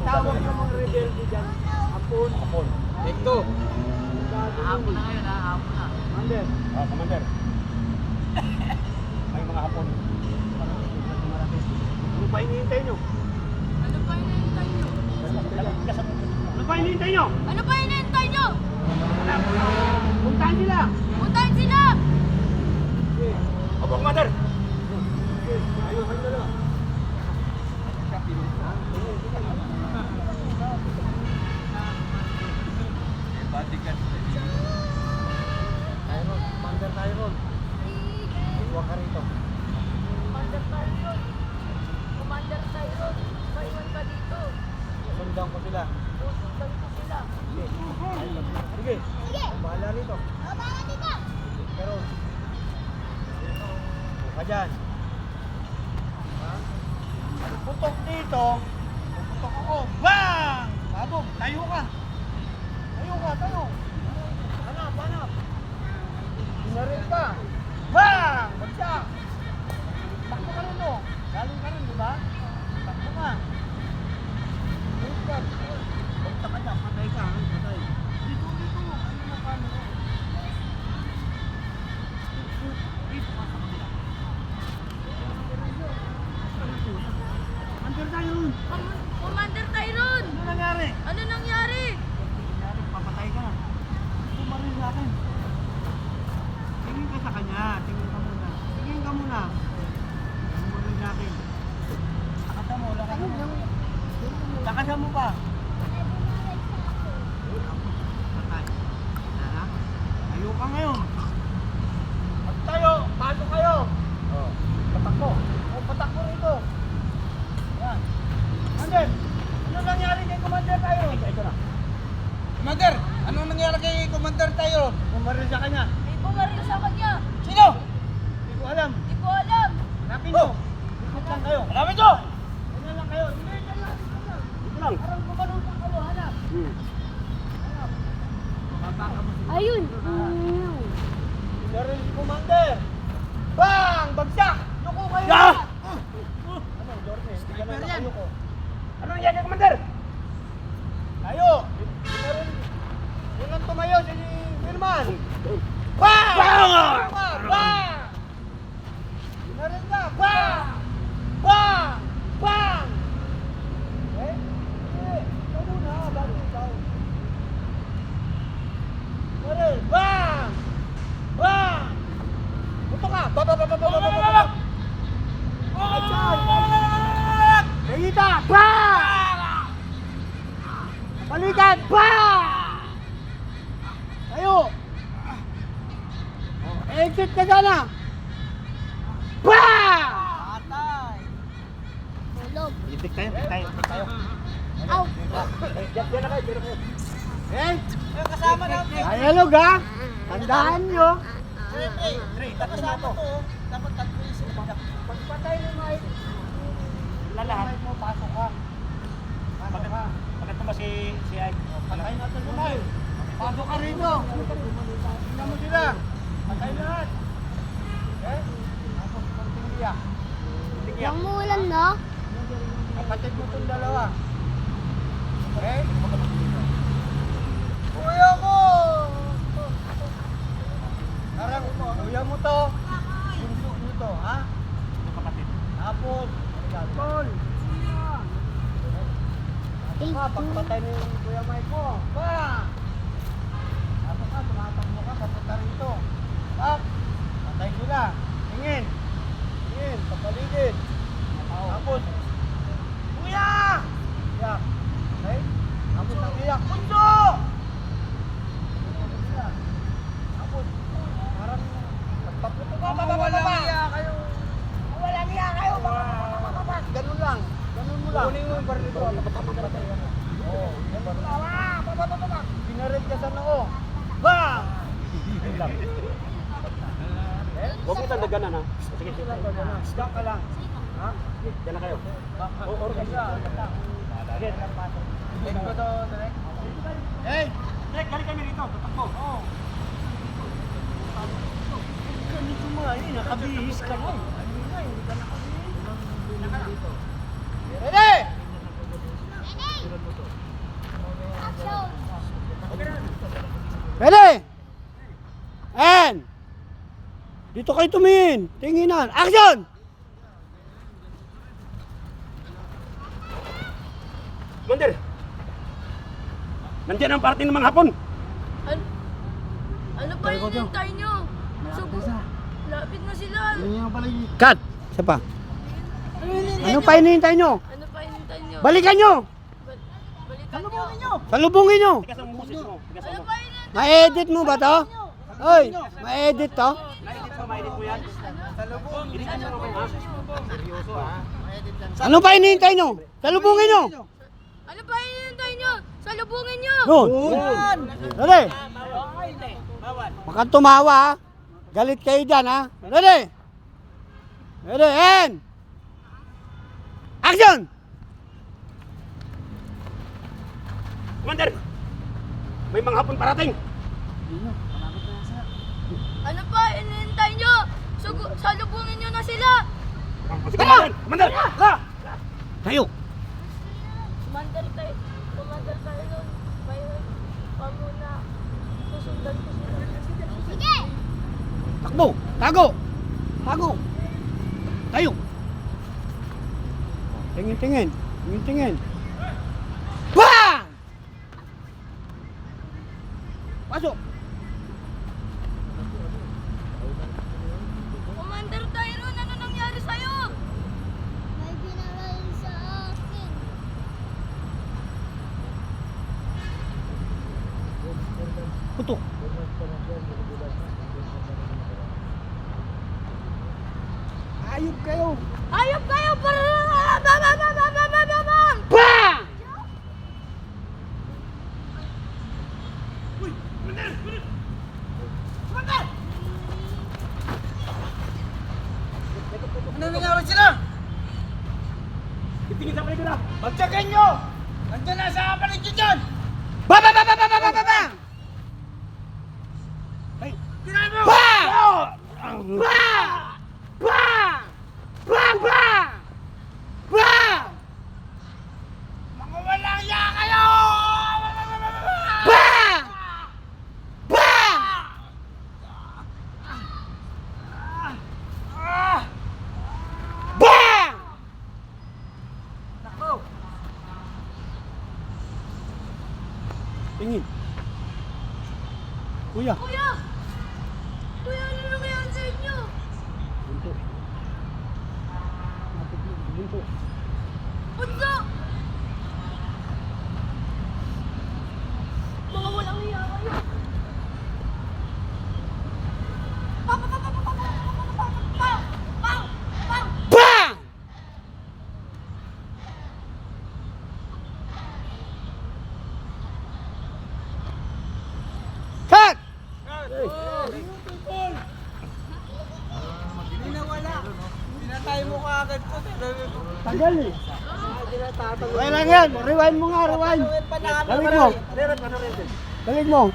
tawag ng mga rebelde dyan. Hapon. Hapon. Ito. Hapon na ngayon ha, hapon na. Commander. Commander. May mga hapon. Ano pa hinihintay nyo? Ano pa hinihintay nyo? Ano pa hinihintay nyo? Ano pa hinihintay nyo? Puntahan sila. Puntahan sila! Opo, Commander. Ayun, kayo na lang. Tyron, Commander Tyron. Iwan ka rito. Commander Tyron. Commander Tyron. Maiwan ka dito. Sundan ko sila. Susundan ko sila. Sige. Sige. Sige! Bahala rito. Bahala dito! Pero, ka dyan. Ha? Putok dito. Putok ako. Bang! Babog, tayo ka. Tayo ka, tayo. Hanap, hanap. Sinarin ka. Bang! Bagsak. Takbo ka rin, no? Galing ka rin, di ba? Takbo ka. Move ka. Bagsak ka dyan, patay ka. Patay. Dito, dito. Ano na ka, no? Dito ka sa kanila. Commander Tyron! Commander Tyron! Ano nangyari? Ano nangyari? Nangyari, papatay ka. Tumaril sa akin. Tingin ka sa kanya. Tingin ka muna. Tingin ka muna. Tumaril sa akin. Lakasan mo, lakasan mo. Lakasan mo pa. Patay. Ha? Tayo ka ngayon. Pag tayo, paano kayo? Oh, patakbo. Oh, patakbo rito. Yan. Commander, ano nangyari kay Commander Tyron? Ito na. Commander, anong nangyari kay Commander Tyron? Bumaril sa kanya. May bumaril sa kanya. Sino? Hindi ko alam. Hindi ko alam. Hanapin nyo. Ikot lang kayo. Alamin nyo! Ganyan lang kayo. Hindi, ganyan lang. Dito lang. Parang gumalong lang kayo. Hanap. Hanap. Babaka mo. Ayun. Bumaril si Commander. Bang! Bagsak! Yuko kayo. Ya! Ano, Jorge? Hindi ka na nakayuko. Ano nangyari kay Commander? Tayo! Bumaril. Yun ang tumayo si Wilman. Bang! Bang! Bang! Bumaril ka. Bang! Bang! Bang! Eh? Eh, ikaw muna. Bago ikaw. Bumaril. Bang! Bang! Puto ka. Ba! Kahita! Bang! Balikan! Bang! Tayo! Exit ka sana! Bang! Patay! Tulog. Itik tayo, itik tayo. Aw! Diyan na kayo. Eh? Kasama namin. Ayalog ha! Tandaan nyo! Tapos na to. Dapat tatlo yung sila. Pagpatay ni Mike, Lalahat. Mike mo, pasok ka. Pasok ka. Pagkat ba si Ike? Patay natin si Mike. Pasok ka rito. Tingnan mo sila. Patay lahat. Eh? Tapos pagtinggiya. Yung mulan na. Kapatid mo itong dalawa. Okay? Kuya ko! Parang kuya mo to. Bunso mo to, ha? Yung kapatid. Tapos, Tol! Tapos ka, pagpatay na yung Kuya Mike mo. Ba! Tapos ka, tumatakbo ka, papunta rito. Pak! Patay sila. Tingin. Tingin, papaligid. Tapos, Kuya! Iyak. Okay? Tapos ang iyak, Bunso! Tapos, parang, pagpaputo ka, walang iya kayo. Walang iya kayo. Ganun lang. Ganun mo lang. Kunin mo yung baril dito. Oo. Ganun lang. Pinarit ka sa noo. Bang! Huwag mo tandaganan ha. Sige, Sige lang, gano'n. Diyan ka lang. Ha? Diyan na kayo. Or ka siya. Sige. Take ko to, direct. Hey! Direk, galing kami rito. Tatakbo. Oo. Ganito mo nga yun. Nakabihis ka mo. Hindi ka nakabihis. Ready? Action! Ready? And dito kayo tumingin. Tinginan. Action! Commander! Nandiyan ang party ng mga Hapon! Ano pa yung hintay nyo? Lapit na sila. Cut! Isa pa. Ano pa hinihintay nyo? Ano pa yung hintay nyo? Balikan nyo! Balikan nyo. Salubungin nyo! Tigas ang boses mo. Tigas Ano mo. pa yung hintay? Ma-edit mo ba to? Hoy! Ma-edit to? Naedit mo, maedit mo yan. Initin mo naman, ha? Seryoso, ha? Ano pa hinihintay nyo? Salubungin nyo! Ano pa yung hintay nyo? Salubungin nyo. Doon! Ready? Baka tumawa ha? Galit kayo dyan ha? Ready? Ready? And action! Commander! May mga Hapon parating! Ano pa yung hintay nyo? Salubungin nyo na sila. Sige, Commander! Commander! Tayo! Commander tayo nun. May pamuna. Susundan ko sila. Sige! Takbo! Tago! Tago! Tayo! Tingin-tingin! Tingin-tingin! Bang! Pasok! Commander Tyron, ano nangyari sa'yo? May binaral sa akin. Putok! Ayop kayo! Ayop kayo! Bang! Bang! Ano nangyari sila? Itingin sa paligid, ha? Magtsagan nyo! Nandiyan na sa paligid dyan! Bang! Bang! Bang! Bang! Bang! Bang! Bang! Ay! Tinayin mo! Bang! Bang! Bang! Bang! Bang! Bang! Mga walang iya kayo! Bang! Bang! Bang! Tingin. Kuya. Kuya! Kuya, ano nangyari sa inyo? Bunto. Bunto. Bunso! Mga walang iya kayo! Pang! Pang! Pang! Pang! Pang! Pang! Pang! Bang! Cut! Hindi na wala. Pinatay mo ka agad ko. Tagal eh. Okay lang yan. Rewind mo nga, rewind. Balik mo. Balik mo.